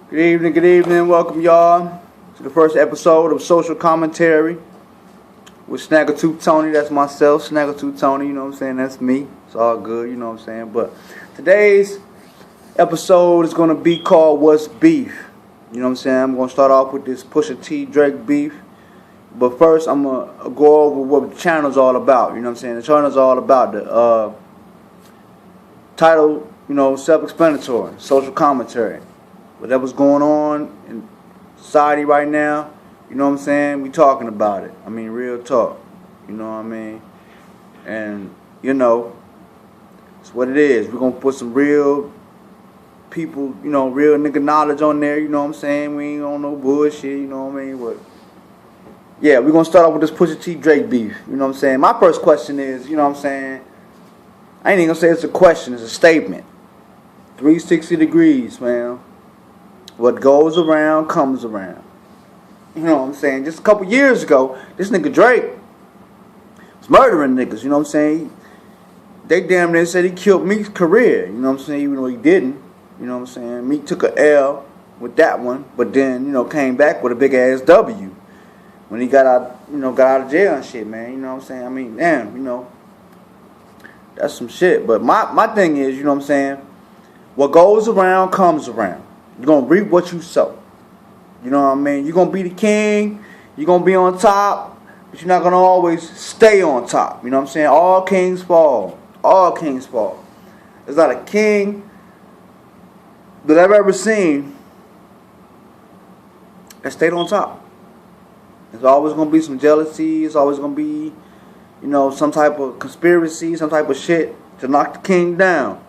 Good evening. Welcome y'all to the first episode of Social Commentary with Snaggletooth Tony. That's myself, Snaggletooth Tony, you know what I'm saying? That's me. It's all good, you know what I'm saying? But today's episode is going to be called What's Beef? You know what I'm saying? I'm going to start off with this Pusha T Drake beef. But first, I'm going to go over what the channel's all about. You know what I'm saying? The channel's all about the title, self-explanatory, social commentary. Whatever's going on in society right now, you know what I'm saying? We talking about it. I mean, real talk. You know what I mean? And, it's what it is. We're going to put some real people, real nigga knowledge on there, you know what I'm saying? We ain't on no bullshit, you know what I mean? But, yeah, we're going to start off with this Pusha T Drake beef, you know what I'm saying? My first question is, you know what I'm saying? I ain't even going to say it's a question, it's a statement. 360 degrees, man. What goes around comes around. You know what I'm saying? Just a couple years ago, this nigga Drake was murdering niggas, you know what I'm saying? They damn near said he killed Meek's career, you know what I'm saying? Even though he didn't, you know what I'm saying? Meek took a L with that one, but then, came back with a big ass W when he got out, got out of jail and shit, man. You know what I'm saying? I mean, damn, that's some shit. But my thing is, you know what I'm saying? What goes around comes around. You're going to reap what you sow. You know what I mean? You're going to be the king. You're going to be on top. But you're not going to always stay on top. You know what I'm saying? All kings fall. All kings fall. There's not a king that I've ever seen that stayed on top. There's always going to be some jealousy. It's always going to be, some type of conspiracy, some type of shit to knock the king down.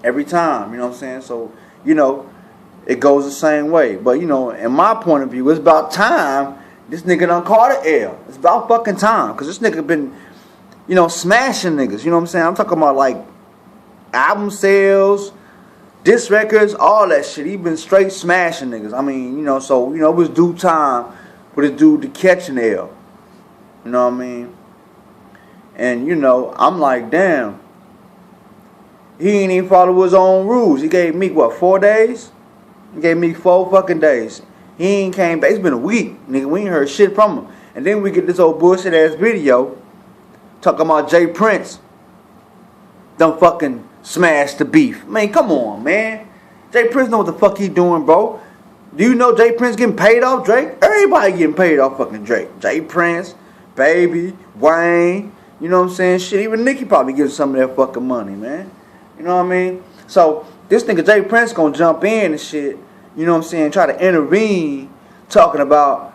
Every time, you know what I'm saying? So, it goes the same way. But, in my point of view, it's about time this nigga done caught an L. It's about fucking time. Because this nigga been, smashing niggas. You know what I'm saying? I'm talking about, like, album sales, diss records, all that shit. He been straight smashing niggas. I mean, so, it was due time for this dude to catch an L. You know what I mean? And, I'm like, damn. He ain't even follow his own rules. He gave Meek, 4 days? He gave Meek 4 fucking days. He ain't came back. It's been a week. Nigga, we ain't heard shit from him. And then we get this old bullshit ass video talking about Jay Prince done fucking smashed the beef. Man, come on, man. Jay Prince know what the fuck he doing, bro. Do you know Jay Prince getting paid off Drake? Everybody getting paid off fucking Drake. Jay Prince, Baby, Wayne, you know what I'm saying? Shit, even Nicki probably getting some of that fucking money, man. You know what I mean? So, this nigga Jay Prince gonna jump in and shit, you know what I'm saying, try to intervene, talking about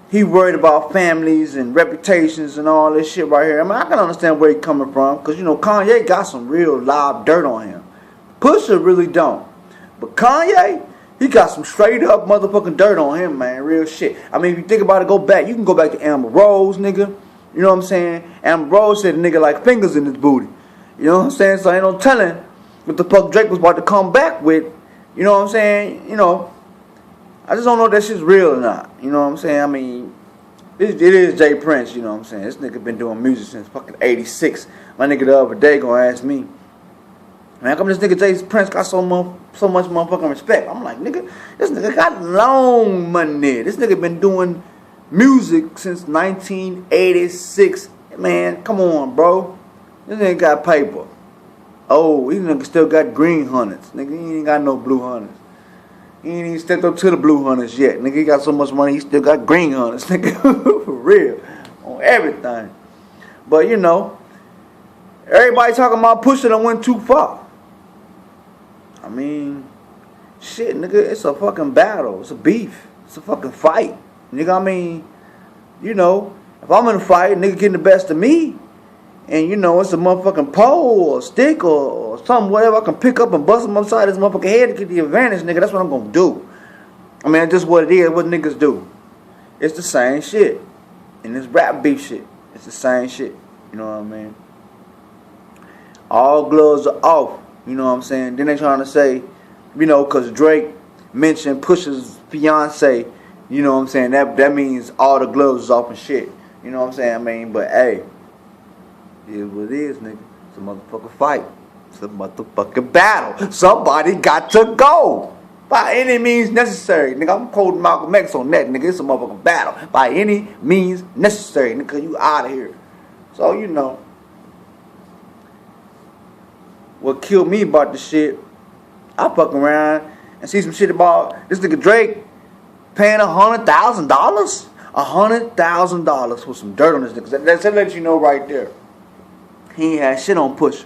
he worried about families and reputations and all this shit right here. I mean, I can understand where he coming from, because, Kanye got some real live dirt on him. Pusha really don't. But Kanye, he got some straight up motherfucking dirt on him, man, real shit. I mean, if you think about it, you can go back to Amber Rose, nigga. You know what I'm saying? Amber Rose said a nigga like fingers in his booty. You know what I'm saying? So ain't no telling what the fuck Drake was about to come back with. You know what I'm saying? I just don't know if that shit's real or not. You know what I'm saying? I mean, it is Jay Prince, you know what I'm saying? This nigga been doing music since fucking 86. My nigga the other day gonna ask me, man, how come this nigga Jay Prince got so much motherfucking respect? I'm like, nigga, this nigga got long money. This nigga been doing music since 1986. Man, come on, bro. This nigga got paper. Oh, these niggas still got green hunters. Nigga, he ain't got no blue hunters. He ain't even stepped up to the blue hunters yet. Nigga, he got so much money, he still got green hunters. Nigga, for real. On everything. But, everybody talking about Pusha done went too far. I mean, shit, nigga, it's a fucking battle. It's a beef. It's a fucking fight. Nigga, I mean, if I'm in a fight, nigga getting the best of me, and it's a motherfucking pole or stick or something, whatever I can pick up and bust him upside his motherfucking head to get the advantage, nigga, that's what I'm gonna do. I mean, that's just what it is, what niggas do. It's the same shit. And this rap beef shit, it's the same shit. You know what I mean? All gloves are off. You know what I'm saying? Then they trying to say, because Drake mentioned Pusha's fiance, you know what I'm saying? That means all the gloves is off and shit. You know what I'm saying? I mean, but hey, it is what it is, nigga. It's a motherfucking fight. It's a motherfucking battle. Somebody got to go. By any means necessary. Nigga, I'm quoting Malcolm X on that, nigga. It's a motherfucking battle. By any means necessary, nigga. You out of here. So, you know. What killed me about this shit, I fuck around and see some shit about this nigga Drake paying $100,000? $100,000 for some dirt on this nigga. That lets you know right there. He ain't had shit on Pusha.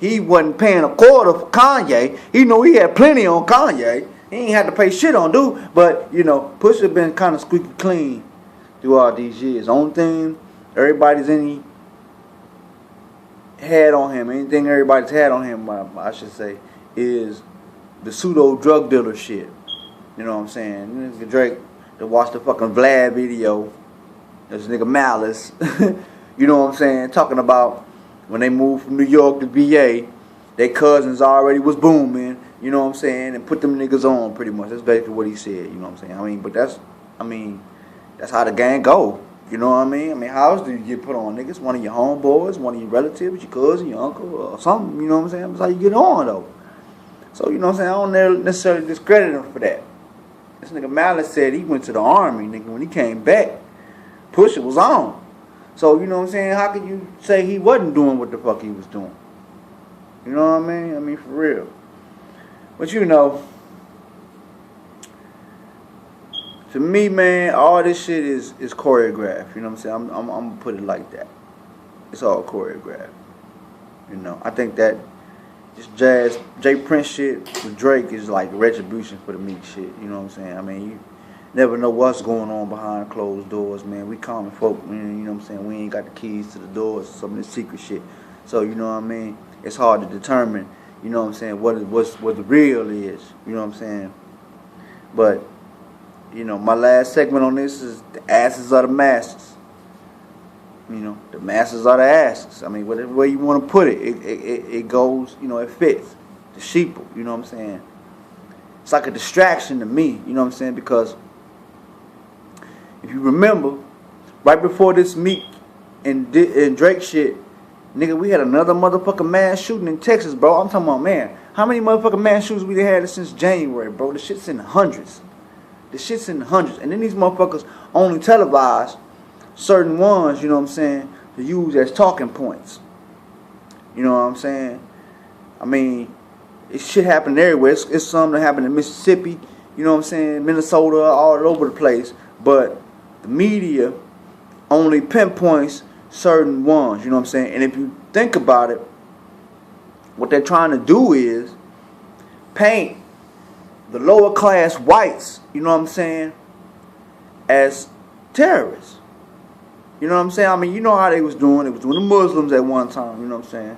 He wasn't paying a quarter for Kanye. He knew he had plenty on Kanye. He ain't had to pay shit on dude. But, you know, Pusha been kind of squeaky clean throughout these years. Only thing everybody's had on him, anything everybody's had on him, I should say, is the pseudo drug dealer shit. You know what I'm saying? Nigga Drake to watch the fucking Vlad video. This nigga Malice. You know what I'm saying? Talking about when they moved from New York to VA, their cousins already was booming. You know what I'm saying? And put them niggas on pretty much. That's basically what he said. You know what I'm saying? I mean, but that's how the gang go. You know what I mean? I mean, how else do you get put on, niggas? One of your homeboys, one of your relatives, your cousin, your uncle, or something. You know what I'm saying? That's how you get on, though. So, you know what I'm saying? I don't necessarily discredit him for that. This nigga Malice said he went to the army, nigga. When he came back, Pusha was on. So, you know what I'm saying? How could you say he wasn't doing what the fuck he was doing? You know what I mean? I mean, for real. But, you know, to me, man, all this shit is choreographed. You know what I'm saying? I'm going to put it like that. It's all choreographed. You know, I think that this Jay Prince shit with Drake is like retribution for the Meek shit. You know what I'm saying? I mean, you never know what's going on behind closed doors, man. We common folk, man. You know what I'm saying? We ain't got the keys to the doors, some of this secret shit. So, you know what I mean? It's hard to determine, you know what I'm saying, what the real is. You know what I'm saying? But, you know, my last segment on this is the asses are the masses. You know, the masses are the asses. I mean, whatever way you want to put it, it goes, you know, it fits. The sheeple, you know what I'm saying? It's like a distraction to me, you know what I'm saying? Because if you remember, right before this Meek and Drake shit, nigga, we had another motherfucking mass shooting in Texas, bro. I'm talking about, man, how many motherfucking mass shootings we had since January, bro? The shit's in the hundreds. The shit's in the hundreds. And then these motherfuckers only televise certain ones, you know what I'm saying, to use as talking points. You know what I'm saying? I mean, it shit happened everywhere. It's some that happened in Mississippi, you know what I'm saying, Minnesota, all over the place. But the media only pinpoints certain ones, you know what I'm saying? And if you think about it, what they're trying to do is paint the lower class whites, you know what I'm saying, as terrorists. You know what I'm saying? I mean, you know how they was doing. It was doing the Muslims at one time, you know what I'm saying?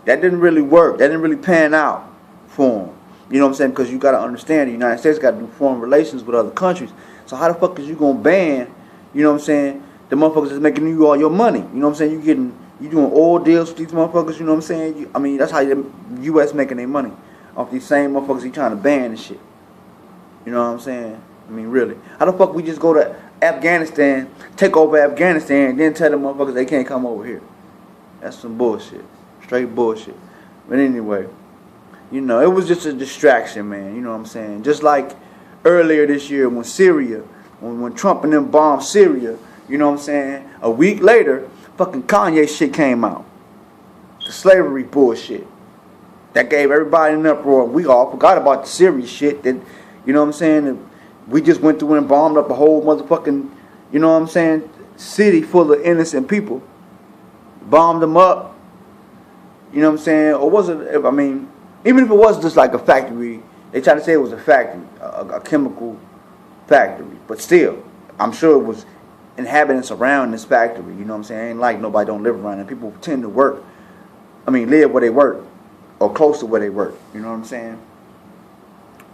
That didn't really work. That didn't really pan out for them. You know what I'm saying? Because you got to understand, the United States got to do foreign relations with other countries. So how the fuck is you going to ban, you know what I'm saying, the motherfuckers that's making you all your money? You know what I'm saying? You doing oil deals with these motherfuckers, you know what I'm saying? I mean, that's how the U.S. making their money, off these same motherfuckers he trying to ban and shit. You know what I'm saying? I mean, really. How the fuck we just go to Afghanistan, take over Afghanistan, and then tell them motherfuckers they can't come over here? That's some bullshit. Straight bullshit. But anyway, you know, it was just a distraction, man. You know what I'm saying? Just like earlier this year when Syria, when Trump and them bombed Syria, you know what I'm saying? A week later, fucking Kanye shit came out. The slavery bullshit. That gave everybody an uproar. We all forgot about the Syria shit that, you know what I'm saying? We just went through and bombed up a whole motherfucking, you know what I'm saying, city full of innocent people. Bombed them up. You know what I'm saying? Or was it, I mean, even if it was just like a factory, they tried to say it was a factory, a chemical factory. But still, I'm sure it was inhabitants around this factory. You know what I'm saying? Ain't like nobody don't live around it. People tend to work, live where they work, or close to where they work. You know what I'm saying?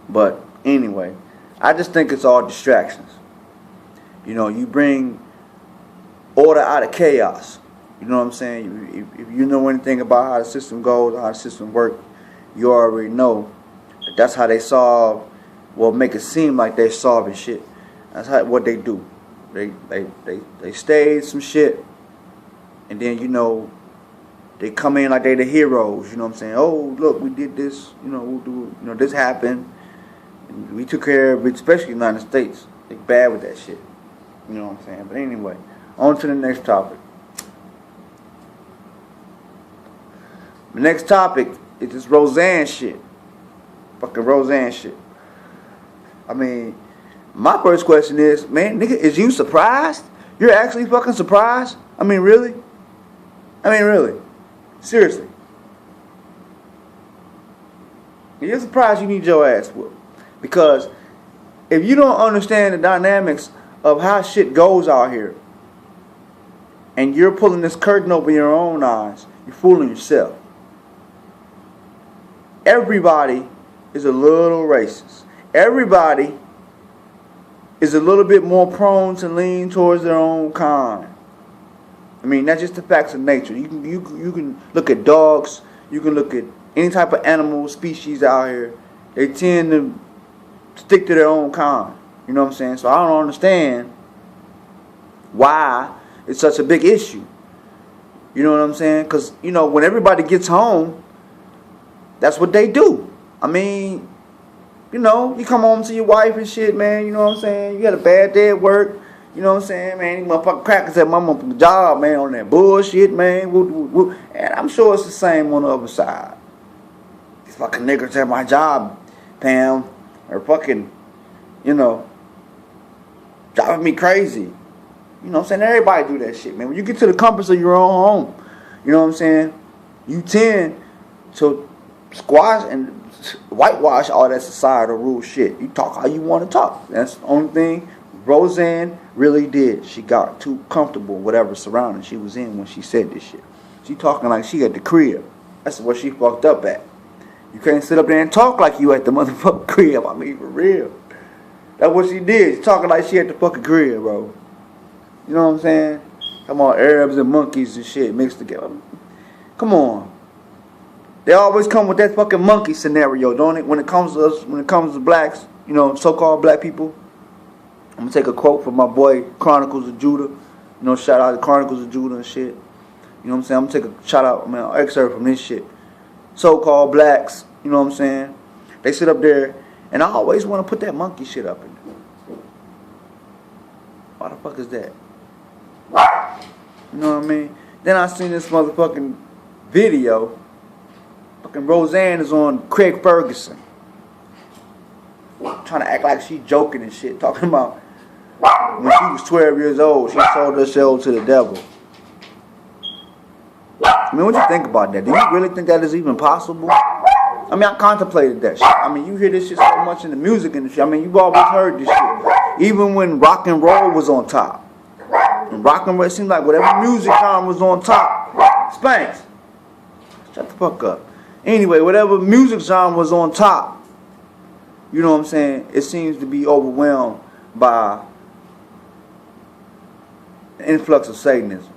But anyway, I just think it's all distractions. You know, you bring order out of chaos. You know what I'm saying? If you know anything about how the system goes, how the system works, you already know that that's how they solve, well, make it seem like they're solving shit. That's what they do. They stage some shit, and then, you know, they come in like they the heroes. You know what I'm saying? Oh, look, we did this. You know, we'll do. You know, this happened. We took care of it, especially in the United States. They bad with that shit. You know what I'm saying? But anyway, on to the next topic. The next topic is this Roseanne shit. Fucking Roseanne shit. I mean, my first question is, man, nigga, is you surprised? You're actually fucking surprised? I mean, really? Really? Seriously? You're surprised you need your ass whooped. Because if you don't understand the dynamics of how shit goes out here, and you're pulling this curtain over your own eyes, you're fooling yourself. Everybody is a little racist. Everybody is a little bit more prone to lean towards their own kind. I mean, that's just the facts of nature. You can look at dogs. You can look at any type of animal species out here. They tend to stick to their own kind. You know what I'm saying? So I don't understand why it's such a big issue. You know what I'm saying? Because, you know, when everybody gets home, that's what they do. I mean, you know, you come home to your wife and shit, man. You know what I'm saying? You had a bad day at work. You know what I'm saying, man? These motherfucking crackers at my motherfucking job, man, on that bullshit, man. And I'm sure it's the same on the other side. These fucking niggas at my job, Pam, are fucking, you know, driving me crazy. You know what I'm saying? Everybody do that shit, man. When you get to the comforts of your own home, you know what I'm saying? You tend to squash and whitewash all that societal rule shit. You talk how you want to talk. That's the only thing Roseanne really did. She got too comfortable with whatever surroundings she was in when she said this shit. She talking like she at the crib. That's where she fucked up at. You can't sit up there and talk like you at the motherfucking crib. I mean, for real. That's what she did. She talking like she at the fucking crib, bro. You know what I'm saying? Come on, Arabs and monkeys and shit mixed together. Come on. They always come with that fucking monkey scenario, don't it? When it comes to us, when it comes to blacks, you know, so-called black people. I'm gonna take a quote from my boy Chronicles of Judah. You know, shout out to Chronicles of Judah and shit. You know what I'm saying? I'm gonna take a shout out, man, excerpt from this shit. So-called blacks, you know what I'm saying? They sit up there, and I always want to put that monkey shit up in there. Why the fuck is that? You know what I mean? Then I seen this motherfucking video. Fucking Roseanne is on Craig Ferguson. Trying to act like she joking and shit. Talking about when she was 12 years old, she sold herself to the devil. I mean, what you think about that? Do you really think that is even possible? I mean, I contemplated that shit. I mean, you hear this shit so much in the music industry. I mean, you've always heard this shit. Even when rock and roll was on top. And rock and roll, it seemed like whatever music genre was on top. Spanks. Shut the fuck up. Anyway, whatever music genre was on top, you know what I'm saying, it seems to be overwhelmed by the influx of Satanism.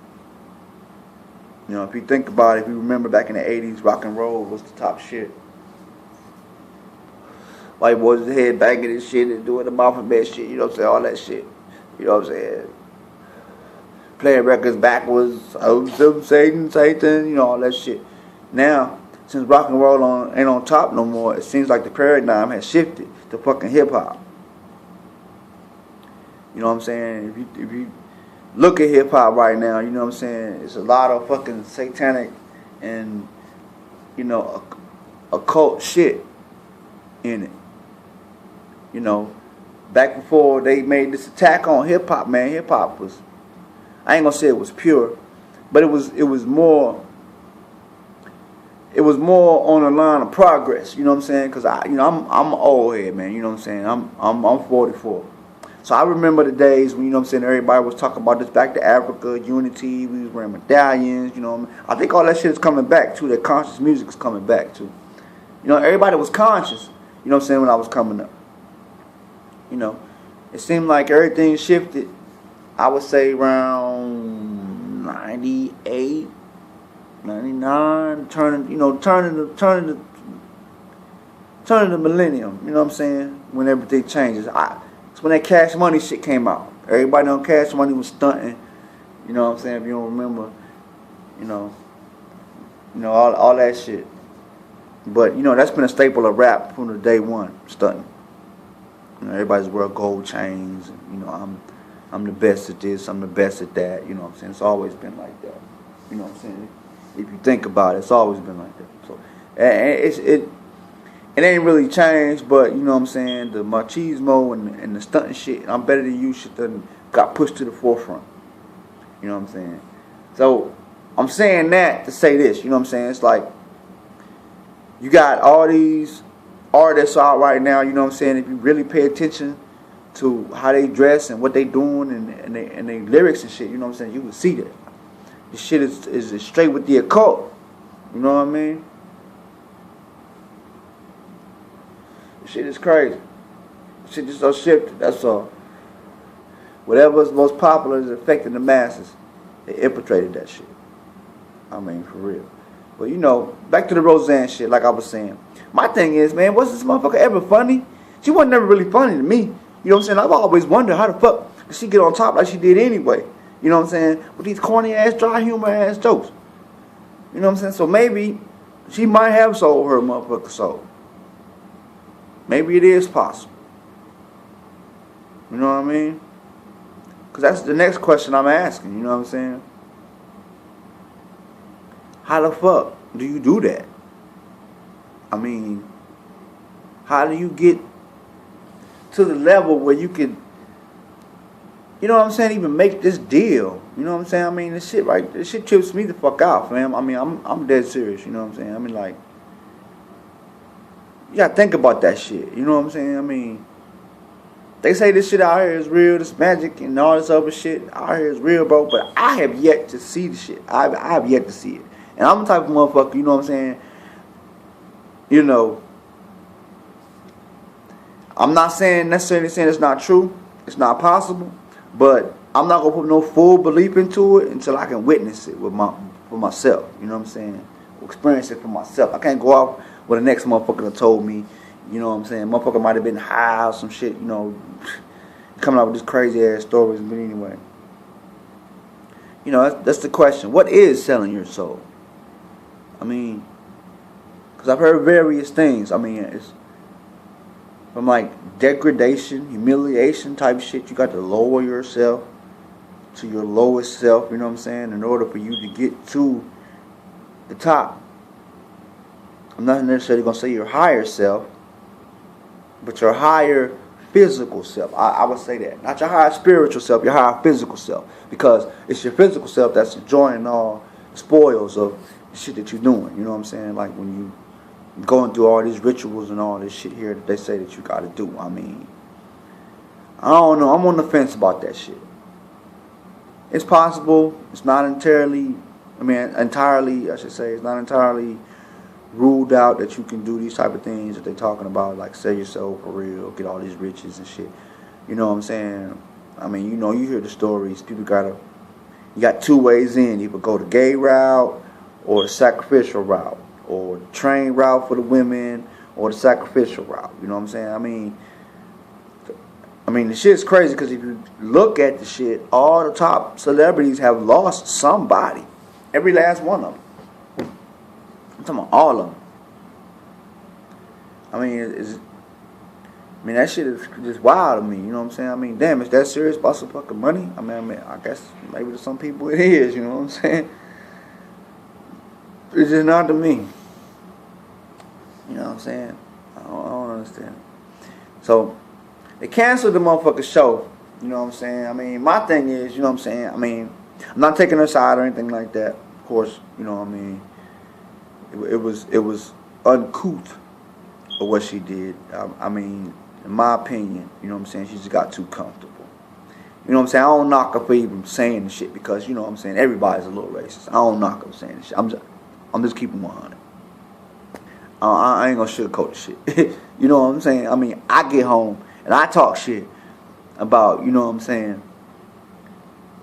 You know, if you think about it, if you remember back in the 80s, rock and roll was the top shit. White boys with head banging and shit and doing the alphabet shit, you know what I'm saying, all that shit. You know what I'm saying? Playing records backwards, Satan, you know, all that shit. Now, since rock and roll ain't on top no more, it seems like the paradigm has shifted to fucking hip hop. You know what I'm saying? If you look at hip hop right now, you know what I'm saying? It's a lot of fucking satanic and, you know, occult shit in it. You know, back before they made this attack on hip hop, man, hip hop was, I ain't gonna say it was pure, but it was more. It was more on the line of progress, you know what I'm saying? Because I'm an old head, man, you know what I'm saying? I'm 44. So I remember the days when, you know what I'm saying, everybody was talking about this back to Africa, unity, we was wearing medallions, you know what I mean? I think all that shit is coming back too, that conscious music is coming back too. You know, everybody was conscious, you know what I'm saying, when I was coming up. You know, it seemed like everything shifted, I would say around 98. 99, turning the millennium, you know what I'm saying? When everything changes. It's when that Cash Money shit came out. Everybody on Cash Money was stunting. You know what I'm saying? If you don't remember, you know all that shit. But you know that's been a staple of rap from the day one, stunting. You know, everybody's wearing gold chains. And, you know, I'm the best at this. I'm the best at that. You know what I'm saying? It's always been like that. You know what I'm saying? If you think about it, it's always been like that. So it ain't really changed, but you know what I'm saying? The machismo and the stunting shit, I'm better than you shit done got pushed to the forefront. You know what I'm saying? So I'm saying that to say this, you know what I'm saying? It's like you got all these artists out right now, you know what I'm saying? If you really pay attention to how they dress and what they doing and they lyrics and shit, you know what I'm saying? You can see that. This shit is straight with the occult. You know what I mean? This shit is crazy. This shit just so shifted, that's all. Whatever's most popular is affecting the masses. They infiltrated that shit. I mean, for real. But you know, back to the Roseanne shit, like I was saying. My thing is, man, was this motherfucker ever funny? She wasn't never really funny to me. You know what I'm saying? I've always wondered how the fuck did she get on top like she did anyway. You know what I'm saying? With these corny ass, dry humor ass jokes. You know what I'm saying? So maybe she might have sold her motherfucker soul. Maybe it is possible. You know what I mean? Because that's the next question I'm asking. You know what I'm saying? How the fuck do you do that? I mean, how do you get to the level where you can, you know what I'm saying, even make this deal? You know what I'm saying? I mean, this shit trips me the fuck out, fam. I mean, I'm dead serious, you know what I'm saying? I mean, like, you gotta think about that shit, you know what I'm saying? I mean, they say this shit out here is real, this magic and all this other shit out here is real, bro, but I have yet to see the shit. I have yet to see it. And I'm the type of motherfucker, you know what I'm saying? You know, I'm not necessarily saying it's not true, it's not possible, but I'm not gonna put no full belief into it until I can witness it for myself. You know what I'm saying? Experience it for myself. I can't go off what the next motherfucker told me. You know what I'm saying? Motherfucker might have been high or some shit. You know, coming out with these crazy ass stories. But anyway, you know, that's the question. What is selling your soul? I mean, because I've heard various things. I mean, it's from like degradation, humiliation type shit. You got to lower yourself to your lowest self, you know what I'm saying, in order for you to get to the top. I'm not necessarily going to say your higher self, but your higher physical self. I would say that. Not your higher spiritual self, your higher physical self. Because it's your physical self that's enjoying all the spoils of the shit that you're doing. You know what I'm saying? Like when you going through all these rituals and all this shit here that they say that you got to do. I mean, I don't know. I'm on the fence about that shit. It's possible. It's not entirely, I should say, it's not entirely ruled out that you can do these type of things that they're talking about, like sell yourself for real, get all these riches and shit. You know what I'm saying? I mean, you know, you hear the stories. People you got two ways in. Either go the gay route or the sacrificial route, or the train route for the women, or the sacrificial route. You know what I'm saying? I mean, the shit's crazy because if you look at the shit, all the top celebrities have lost somebody. Every last one of them. I'm talking about all of them. I mean, that shit is just wild to me. You know what I'm saying? I mean, damn, is that serious about some fucking money? I mean, I guess maybe to some people it is. You know what I'm saying? It's just not to me. You know what I'm saying? I don't understand. So, they canceled the motherfucking show. You know what I'm saying? I mean, my thing is, you know what I'm saying? I mean, I'm not taking her side or anything like that. Of course, you know what I mean? It was uncouth of what she did. I mean, in my opinion, you know what I'm saying? She just got too comfortable. You know what I'm saying? I don't knock her for even saying the shit because, you know what I'm saying? Everybody's a little racist. I don't knock her for saying the shit. I'm just keeping 100. I ain't gonna sugarcoat the shit. You know what I'm saying? I mean, I get home and I talk shit about, you know what I'm saying,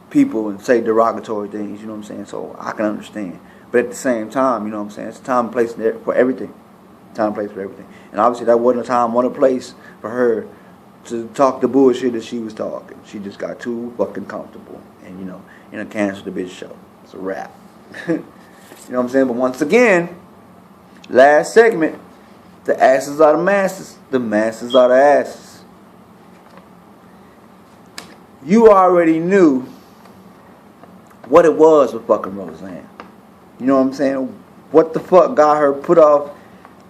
people and say derogatory things, you know what I'm saying? So I can understand. But at the same time, you know what I'm saying, it's a time and place for everything. Time and place for everything. And obviously that wasn't a time or a place for her to talk the bullshit that she was talking. She just got too fucking comfortable. And, you know, canceled the bitch show. It's a wrap. You know what I'm saying? But once again, last segment, the asses are the masses. The masses are the asses. you already knew what it was with fucking Roseanne. You know what I'm saying? What the fuck got her put off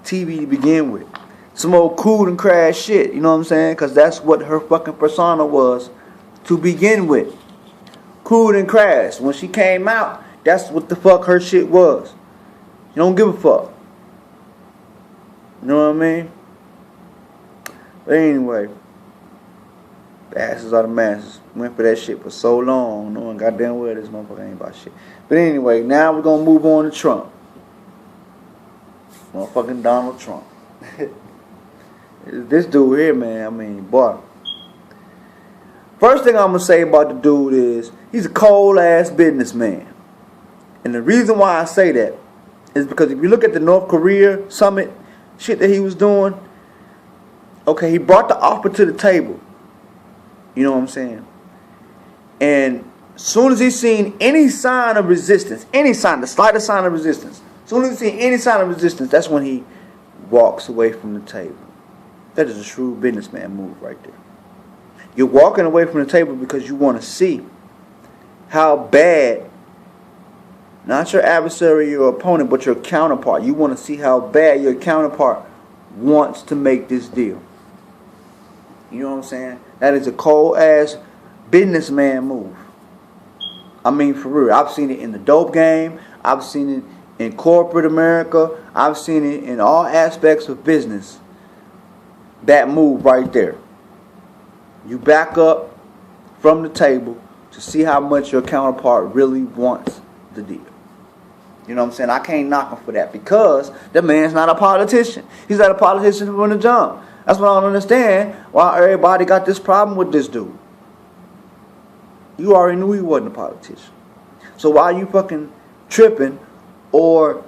TV to begin with? Some old cool and crash shit, you know what I'm saying? Because that's what her fucking persona was to begin with. Cool and crash. When she came out, that's what the fuck her shit was. You don't give a fuck. You know what I mean? But anyway, the asses are the masses. Went for that shit for so long, knowing goddamn well this motherfucker ain't about shit. But anyway, now we're gonna move on to Trump. Motherfucking Donald Trump. This dude here, man, I mean, boy. First thing I'm gonna say about the dude is he's a cold ass businessman. And the reason why I say that is because if you look at the North Korea summit shit that he was doing, okay, he brought the offer to the table. You know what I'm saying? And as soon as he seen any sign of resistance, any sign, the slightest sign of resistance, as soon as he seen any sign of resistance, that's when he walks away from the table. That is a shrewd businessman move right there. You're walking away from the table because you want to see how bad, not your adversary, your opponent, but your counterpart. You want to see how bad your counterpart wants to make this deal. You know what I'm saying? That is a cold ass businessman move. I mean, for real. I've seen it in the dope game. I've seen it in corporate America. I've seen it in all aspects of business. That move right there. You back up from the table to see how much your counterpart really wants the deal. You know what I'm saying? I can't knock him for that because the man's not a politician. He's not a politician from the jump. That's what I don't understand. Why everybody got this problem with this dude. You already knew he wasn't a politician. So why are you fucking tripping or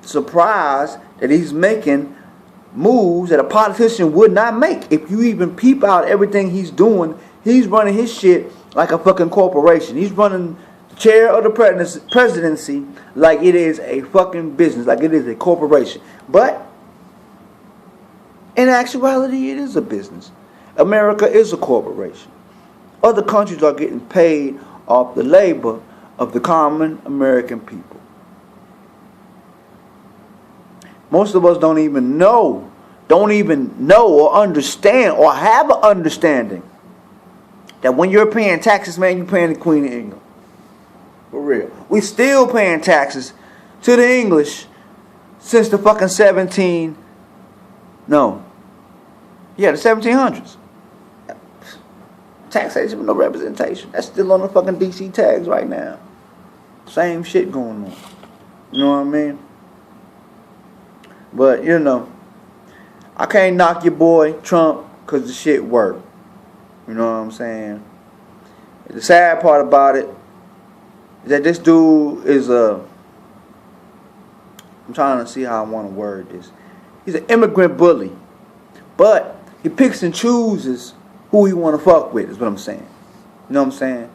surprised that he's making moves that a politician would not make? If you even peep out everything he's doing, he's running his shit like a fucking corporation. He's running the chair of the presidency like it is a fucking business, like it is a corporation. But in actuality, it is a business. America is a corporation. Other countries are getting paid off the labor of the common American people. Most of us don't even know or understand or have an understanding that when you're paying taxes, man, you're paying the Queen of England. For real. We still paying taxes to the English since the fucking the 1700s. Taxation with no representation. That's still on the fucking DC tags right now. Same shit going on. You know what I mean? But, you know, I can't knock your boy Trump because the shit worked. You know what I'm saying? The sad part about it is that this dude is I'm trying to see how I want to word this. He's an immigrant bully. But he picks and chooses who he want to fuck with, is what I'm saying. You know what I'm saying?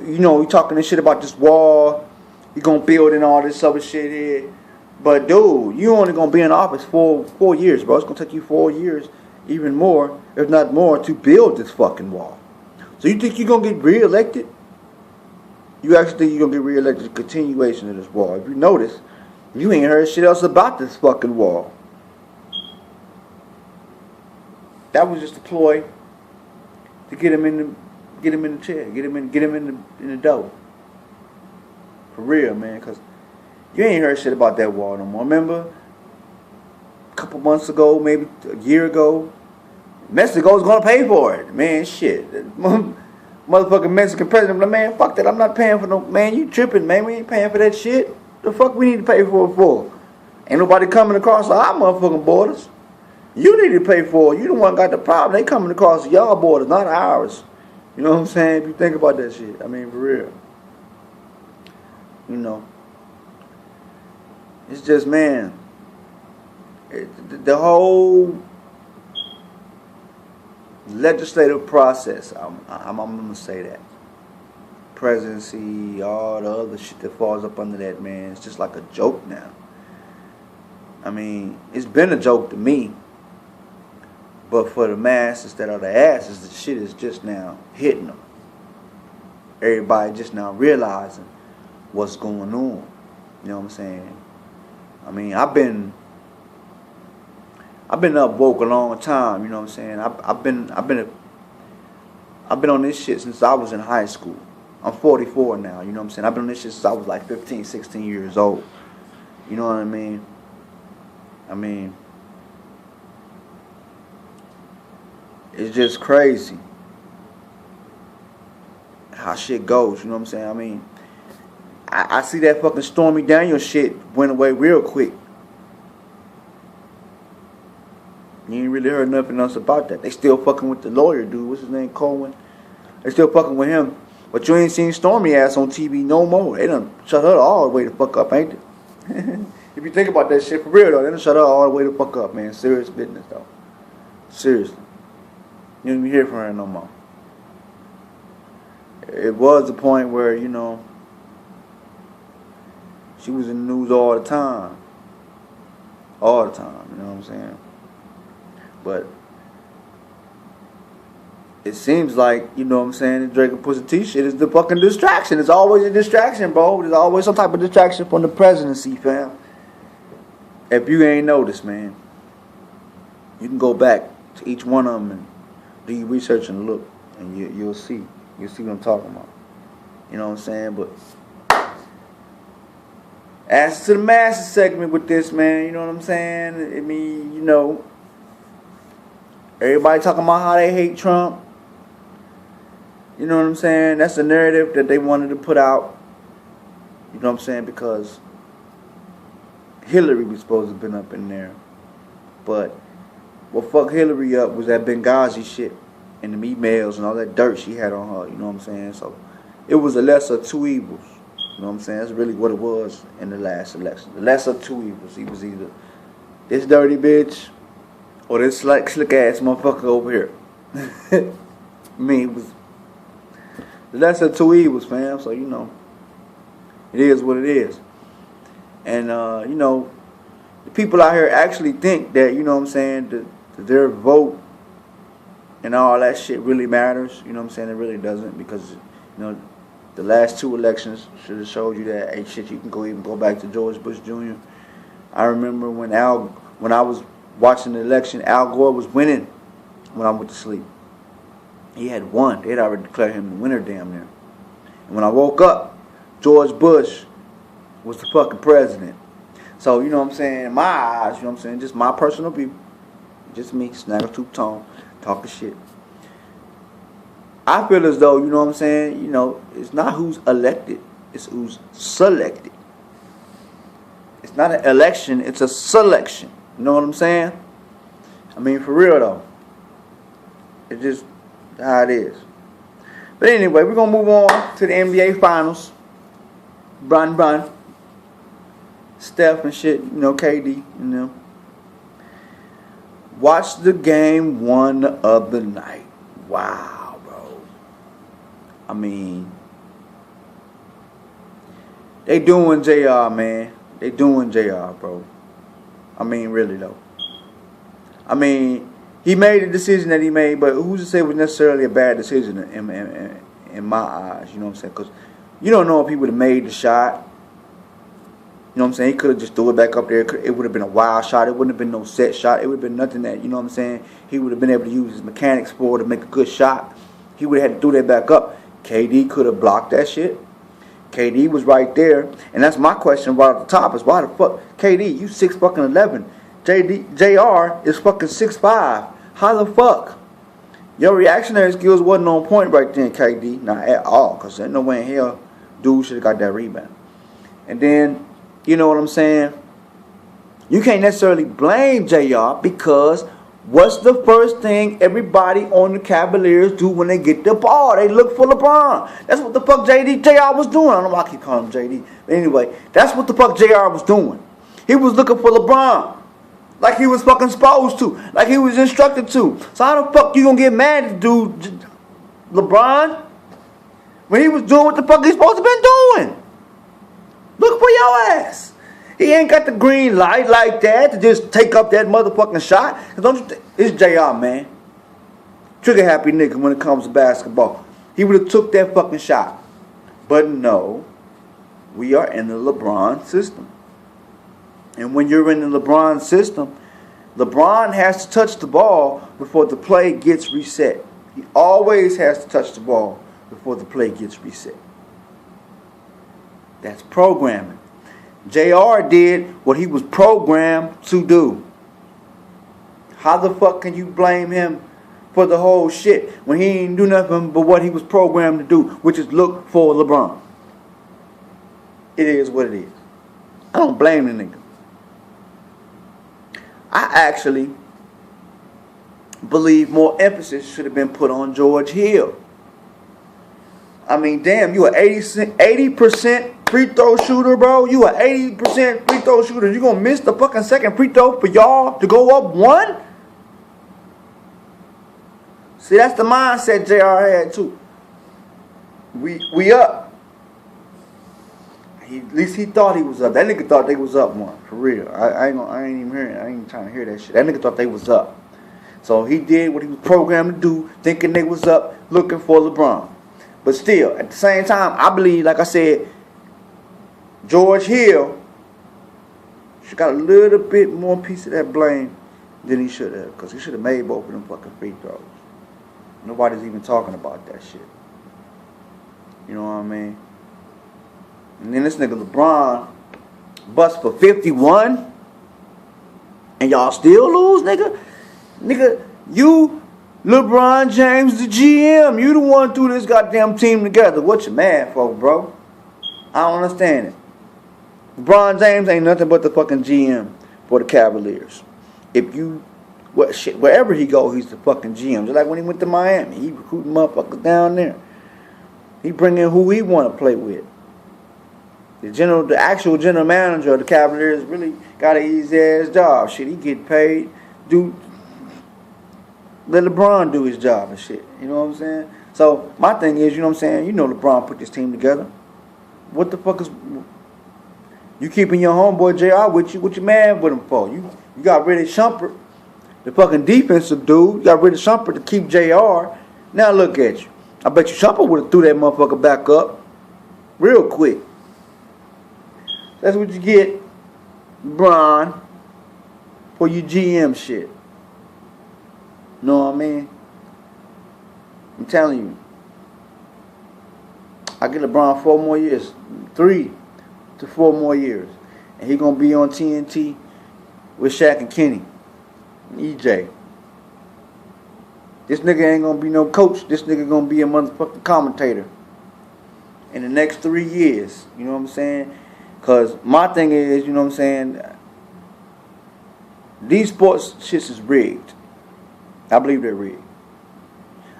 You know, we talking this shit about this wall. You gonna build in all this other shit here. But dude, you only gonna be in office for 4 years, bro. It's gonna take you 4 years, even more, if not more, to build this fucking wall. So you think you're gonna get reelected? You actually think you're gonna get reelected? The continuation of this wall. If you notice, you ain't heard shit else about this fucking wall. That was just a ploy to get him in the chair, get him in the dough. For real, man, because you ain't heard shit about that wall no more. Remember, a couple months ago, maybe a year ago, Mexico's gonna pay for it. Man, shit. Motherfucking Mexican president, like, man, fuck that. I'm not paying for no, man, you tripping, man. We ain't paying for that shit. The fuck we need to pay for it for? Ain't nobody coming across our motherfucking borders. You need to pay for it. You the one got the problem. They coming across y'all borders, not ours. You know what I'm saying? If you think about that shit. I mean, for real. You know. It's just, man. The whole legislative process, I'm going to say that. Presidency, all the other shit that falls up under that, man. It's just like a joke now. I mean, it's been a joke to me. But for the masses that are the asses, the shit is just now hitting them. everybody just now realizing what's going on. You know what I'm saying? I mean, I've been up woke a long time. You know what I'm saying? I've been on this shit since I was in high school. I'm 44 now. You know what I'm saying? I've been on this shit since I was like 15, 16 years old. You know what I mean? It's just crazy how shit goes. You know what I'm saying? I mean, I see that fucking Stormy Daniels shit went away real quick. You ain't really heard nothing else about that. They still fucking with the lawyer dude. What's his name? Cohen. They still fucking with him. But you ain't seen Stormy ass on TV no more. They done shut her all the way the fuck up, ain't they? If you think about that shit for real though, they done shut her all the way the fuck up, man. Serious business though. Seriously. You don't even hear from her no more. It was a point where, you know, she was in the news all the time. All the time, you know what I'm saying? But it seems like, you know what I'm saying, the Drake and Pusha T shit is the fucking distraction. It's always a distraction, bro. There's always some type of distraction from the presidency, fam. If you ain't noticed, man, you can go back to each one of them and do your research and look, and you'll see. You'll see what I'm talking about. You know what I'm saying? But as to the masses segment with this, man, you know what I'm saying? I mean, you know, everybody talking about how they hate Trump. You know what I'm saying? That's the narrative that they wanted to put out. You know what I'm saying? Because Hillary was supposed to have been up in there. But what fucked Hillary up was that Benghazi shit and the emails and all that dirt she had on her. You know what I'm saying? So it was a lesser of two evils. You know what I'm saying? That's really what it was in the last election. The lesser of two evils. He was either this dirty bitch or this slick ass motherfucker over here. I mean, it was the lesser of two evils, fam. So, you know, it is what it is. And, you know, the people out here actually think that, you know what I'm saying, that their vote and all that shit really matters. You know what I'm saying? It really doesn't, because, you know, the last two elections should have showed you that, hey, shit, you can even go back to George Bush Jr. I remember when I was watching the election, Al Gore was winning when I went to sleep. He had won. They had already declared him the winner damn near. And when I woke up, George Bush was the fucking president. So, you know what I'm saying, in my eyes, you know what I'm saying, just my personal view, just me, Snaggletooth Tony, talking shit. I feel as though, you know what I'm saying, you know, it's not who's elected, it's who's selected. It's not an election, it's a selection. You know what I'm saying? I mean, for real though. It's just how it is. But anyway, we're going to move on to the NBA Finals. Bron. Steph and shit, you know, KD, you know. Watch the game one of the night. Wow, bro. I mean, they doing JR, man. They doing JR, bro. I mean, really, though. I mean, he made the decision that he made, but who's to say it was necessarily a bad decision in my eyes, you know what I'm saying? Because you don't know if he would have made the shot. You know what I'm saying? He could have just threw it back up there. It would have been a wild shot. It wouldn't have been no set shot. It would have been nothing that, you know what I'm saying, he would have been able to use his mechanics for to make a good shot. He would have had to throw that back up. KD could have blocked that shit. KD was right there. And that's my question right at the top is, why the fuck, KD, you 6'11". JR is fucking 6'5". How the fuck? Your reactionary skills wasn't on point right then, KD. Not at all. Because there's no way in hell dude should have got that rebound. And then, you know what I'm saying? You can't necessarily blame JR, because what's the first thing everybody on the Cavaliers do when they get the ball? They look for LeBron. That's what the fuck JR was doing. I don't know why I keep calling him JD. But anyway, that's what the fuck JR was doing. He was looking for LeBron. Like he was fucking supposed to. Like he was instructed to. So how the fuck you gonna get mad at dude LeBron when he was doing what the fuck he's supposed to been doing? Look for your ass. He ain't got the green light like that to just take up that motherfucking shot. Don't you it's JR, man. Trigger happy nigga when it comes to basketball. He would have took that fucking shot. But no, we are in the LeBron system. And when you're in the LeBron system, LeBron has to touch the ball before the play gets reset. He always has to touch the ball before the play gets reset. That's programming. JR did what he was programmed to do. How the fuck can you blame him for the whole shit when he ain't do nothing but what he was programmed to do, which is look for LeBron? It is what it is. I don't blame the nigga. I actually believe more emphasis should have been put on George Hill. I mean, damn, you an 80% free throw shooter, bro. You an 80% free throw shooter. You gonna miss the fucking second free throw for y'all to go up one? See, that's the mindset JR had too. We up. At least he thought he was up. That nigga thought they was up one. For real. I ain't even hearing it. I ain't even trying to hear that shit. That nigga thought they was up. So he did what he was programmed to do, thinking they was up, looking for LeBron. But still, at the same time, I believe, like I said, George Hill should got a little bit more piece of that blame than he should have. Because he should have made both of them fucking free throws. Nobody's even talking about that shit. You know what I mean? And then this nigga LeBron bust for 51. And y'all still lose, nigga? Nigga, you, LeBron James, the GM. You the one threw this goddamn team together. What you mad for, bro? I don't understand it. LeBron James ain't nothing but the fucking GM for the Cavaliers. If you, wherever he go, he's the fucking GM. Just like when he went to Miami. He recruiting motherfuckers down there. He bring in who he want to play with. The actual general manager of the Cavaliers really got an easy ass job. Shit, he get paid. Let LeBron do his job and shit. You know what I'm saying? So my thing is, you know what I'm saying? You know LeBron put this team together. What the fuck is you keeping your homeboy JR with you? What you mad with him for? You got rid of Shumpert, the fucking defensive dude. You got rid of Shumpert to keep JR. Now look at you. I bet you Shumpert would have threw that motherfucker back up real quick. That's what you get, LeBron, for your GM shit. Know what I mean? I'm telling you. I get LeBron 4 more years. 3 to 4 more years. And he going to be on TNT with Shaq and Kenny. And EJ. This nigga ain't going to be no coach. This nigga going to be a motherfucking commentator. In the next 3 years. You know what I'm saying? Because my thing is, you know what I'm saying, these sports shits is rigged. I believe they're rigged.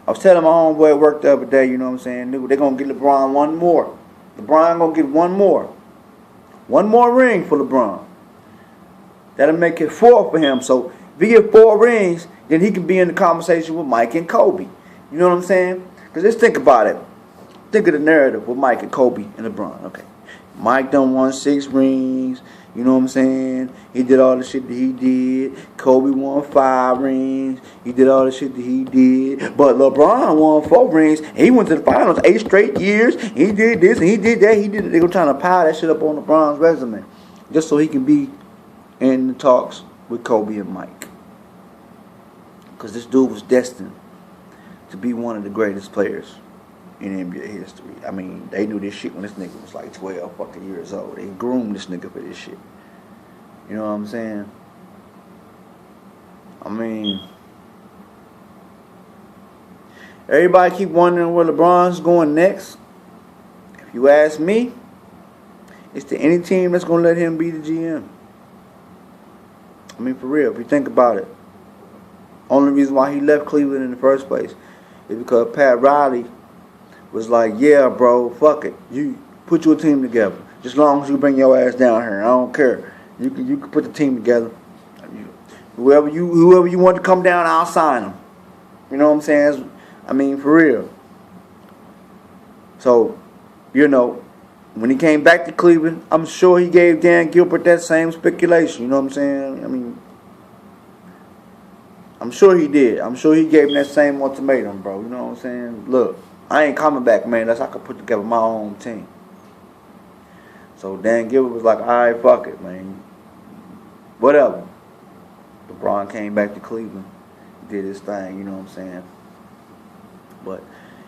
I was telling my homeboy at work the other day, you know what I'm saying, they're going to get LeBron one more. LeBron going to get one more. One more ring for LeBron. That'll make it 4 for him. So if he get 4 rings, then he can be in the conversation with Mike and Kobe. You know what I'm saying? Because just think about it. Think of the narrative with Mike and Kobe and LeBron. Okay. Mike done won 6 rings. You know what I'm saying? He did all the shit that he did. Kobe won 5 rings. He did all the shit that he did. But LeBron won 4 rings. And he went to the finals 8 straight years. He did this and he did that. He did it. They were trying to pile that shit up on LeBron's resume. Just so he can be in the talks with Kobe and Mike. Because this dude was destined to be one of the greatest players in NBA history. I mean, they knew this shit when this nigga was like 12 fucking years old. They groomed this nigga for this shit. You know what I'm saying? I mean, everybody keep wondering where LeBron's going next. If you ask me, it's to any team that's going to let him be the GM. I mean, for real, if you think about it. Only reason why he left Cleveland in the first place is because Pat Riley was like, yeah, bro, fuck it. You put your team together. Just as long as you bring your ass down here. I don't care. You can put the team together. Whoever you want to come down, I'll sign them. You know what I'm saying? I mean, for real. So, you know, when he came back to Cleveland, I'm sure he gave Dan Gilbert that same speculation. You know what I'm saying? I mean, I'm sure he did. I'm sure he gave him that same ultimatum, bro. You know what I'm saying? Look, I ain't coming back, man, unless I could put together my own team. So Dan Gilbert was like, alright, fuck it, man. Whatever. LeBron came back to Cleveland, did his thing, you know what I'm saying? But,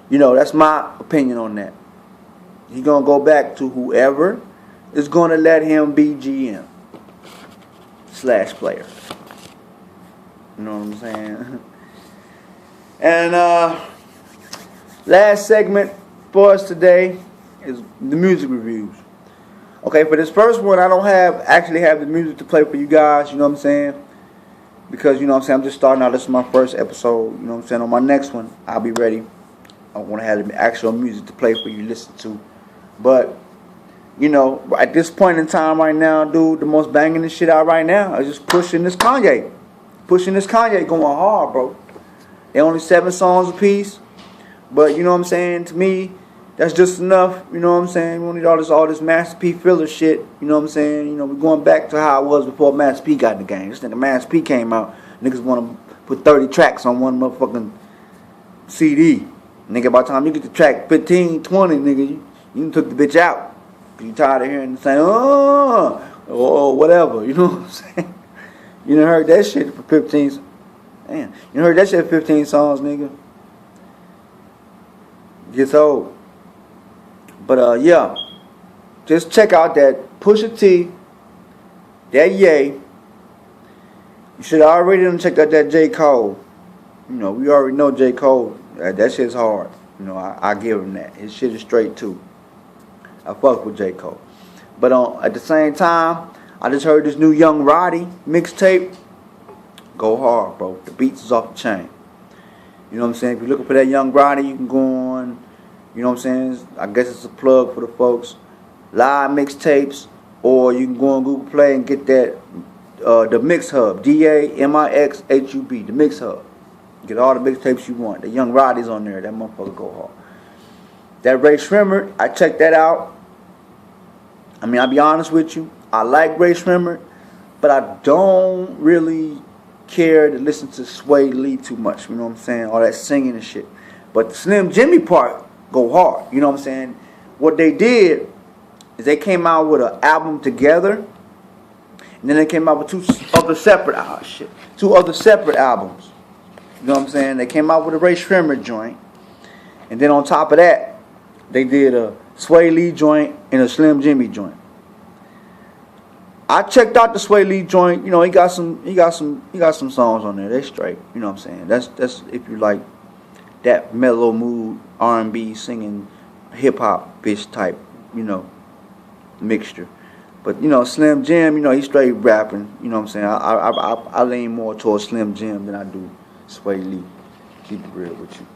you know, that's my opinion on that. He gonna go back to whoever is gonna let him be GM / player. You know what I'm saying? And last segment for us today is the music reviews. Okay, for this first one, I don't actually have the music to play for you guys, you know what I'm saying? Because, you know what I'm saying, I'm just starting out. This is my first episode, you know what I'm saying? On my next one, I'll be ready. I want to have the actual music to play for you to listen to. But, you know, at this point in time right now, dude, the most banging shit out right now is just pushing this Kanye. Pushing this Kanye going hard, bro. They only 7 songs apiece. But, you know what I'm saying, to me, that's just enough, you know what I'm saying? We don't need all this Master P filler shit, you know what I'm saying? You know, we're going back to how it was before Master P got in the game. This nigga Master P came out, niggas want to put 30 tracks on one motherfucking CD. Nigga, by the time you get to track 15, 20, nigga, you took the bitch out. You tired of hearing the same, or whatever, you know what I'm saying? You done heard that shit for 15, damn, you done heard that shit for 15 songs, nigga. Gets old. But yeah, just check out that Pusha T, that Ye. You should already done checked out that J. Cole. You know, we already know J. Cole. That shit's hard. You know, I give him that. His shit is straight too. I fuck with J. Cole. But at the same time, I just heard this new Young Roddy mixtape. Go hard, bro. The beats is off the chain. You know what I'm saying? If you're looking for that Young Roddy, you can go on. You know what I'm saying? I guess it's a plug for the folks. Live mixtapes, or you can go on Google Play and get that the Mix Hub, DAMIXHUB, the Mix Hub. Get all the mixtapes you want. The Young Roddy's on there. That motherfucker go hard. That Ray Shrimmer, I checked that out. I mean, I'll be honest with you. I like Ray Shrimmer, but I don't really care to listen to Sway Lee too much. You know what I'm saying? All that singing and shit. But the Slim Jimmy part go hard. You know what I'm saying? What they did is they came out with an album together, and then they came out with two other separate albums. You know what I'm saying? They came out with a Ray Shrimmer joint, and then on top of that, they did a Sway Lee joint and a Slim Jimmy joint. I checked out the Sway Lee joint. You know, he got some songs on there. They straight. You know what I'm saying? That's if you like that mellow mood R&B singing hip hop bitch type, you know, mixture. But you know, Slim Jim, you know, he's straight rapping. You know what I'm saying? I lean more towards Slim Jim than I do Sway Lee. Keep it real with you.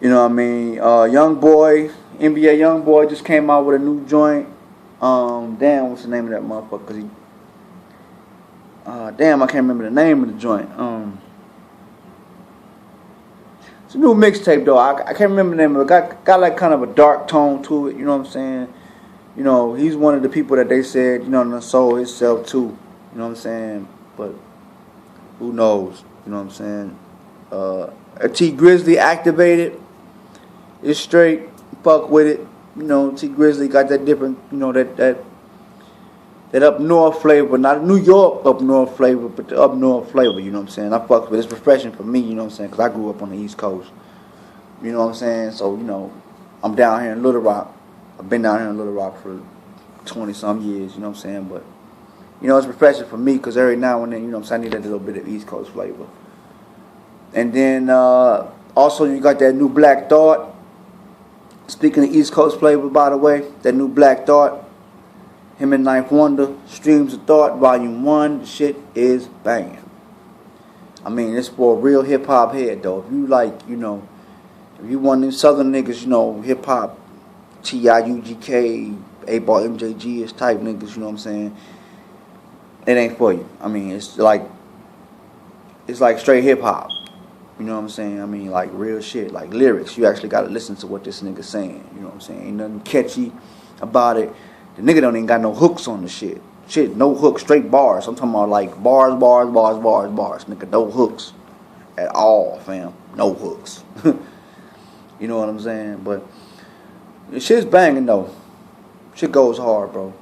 You know what I mean? Young Boy, NBA Young Boy just came out with a new joint. Damn, what's the name of that motherfucker? 'Cause damn, I can't remember the name of the joint. It's a new mixtape though. I can't remember the name of it. Got like kind of a dark tone to it. You know what I'm saying? You know, he's one of the people that they said, you know, sold himself too. You know what I'm saying? But who knows? You know what I'm saying? A T Grizzly activated. It's straight. Fuck with it. You know, T Grizzly got that different, you know, that up north flavor, not New York up north flavor, but the up north flavor. You know what I'm saying? I fuck with it. It's refreshing for me. You know what I'm saying? Because I grew up on the East Coast. You know what I'm saying? So you know, I'm down here in Little Rock. I've been down here in Little Rock for 20-some years. You know what I'm saying? But you know, it's refreshing for me because every now and then, you know what I'm saying, I need that little bit of East Coast flavor. And then also you got that new Black Thought. Speaking of East Coast flavor, by the way, that new Black Thought, him and Ninth Wonder, Streams of Thought, Volume 1, the shit is banging. I mean, it's for a real hip-hop head, though. If you like, you know, if you one of them Southern niggas, you know, hip-hop, T.I.U.G.K., 8-Ball MJG is type niggas, you know what I'm saying, it ain't for you. I mean, it's like straight hip-hop. You know what I'm saying? I mean, like real shit, like lyrics. You actually gotta listen to what this nigga's saying. You know what I'm saying? Ain't nothing catchy about it. The nigga don't even got no hooks on the shit. Shit, no hooks, straight bars. I'm talking about like bars. Nigga, no hooks at all, fam. No hooks. You know what I'm saying? But the shit's banging though. Shit goes hard, bro.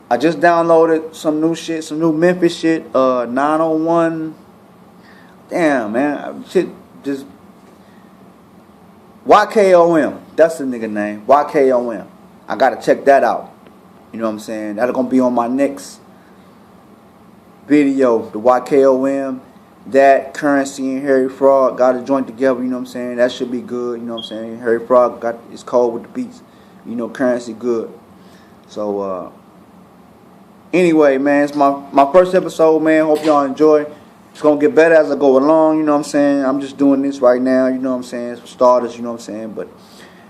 I just downloaded some new shit, some new Memphis shit. 901. Damn, man. Shit just. YKOM. That's the nigga name. YKOM. I gotta check that out. You know what I'm saying? That's gonna be on my next video. The YKOM. That, Currency, and Harry Frog got a joint together. You know what I'm saying? That should be good. You know what I'm saying? Harry Frog got is cold with the beats. You know, Currency good. So, anyway, man, it's my first episode, man. Hope y'all enjoy. It's going to get better as I go along, you know what I'm saying? I'm just doing this right now, you know what I'm saying? It's for starters, you know what I'm saying? But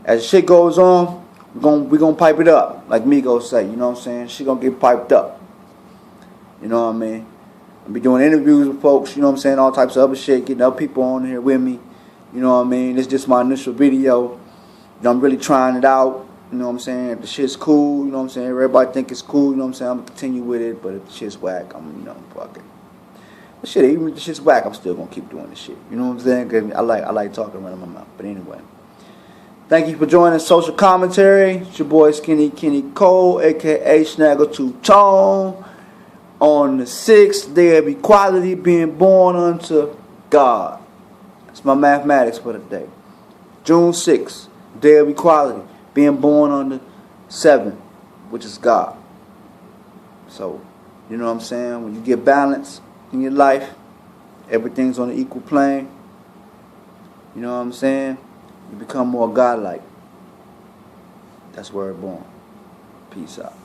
as shit goes on, we're gonna pipe it up, like Migos say, you know what I'm saying? Shit going to get piped up. You know what I mean? I'll be doing interviews with folks, you know what I'm saying? All types of other shit, getting other people on here with me. You know what I mean? It's just my initial video. You know, I'm really trying it out. You know what I'm saying? If the shit's cool, you know what I'm saying? Everybody think it's cool, you know what I'm saying? I'm going to continue with it. But if the shit's whack, fuck it. But shit, even if the shit's whack, I'm still going to keep doing this shit. You know what I'm saying? 'Cause I like talking around my mouth. But anyway. Thank you for joining Social Commentary. It's your boy Skinny Kenny Cole, a.k.a. Snaggletooth Tony. On the 6th day of equality, being born unto God. That's my mathematics for the day. June 6th, day of equality. Being born on the 7th, which is God. So, you know what I'm saying? When you get balance in your life, everything's on an equal plane. You know what I'm saying? You become more godlike. That's where we're born. Peace out.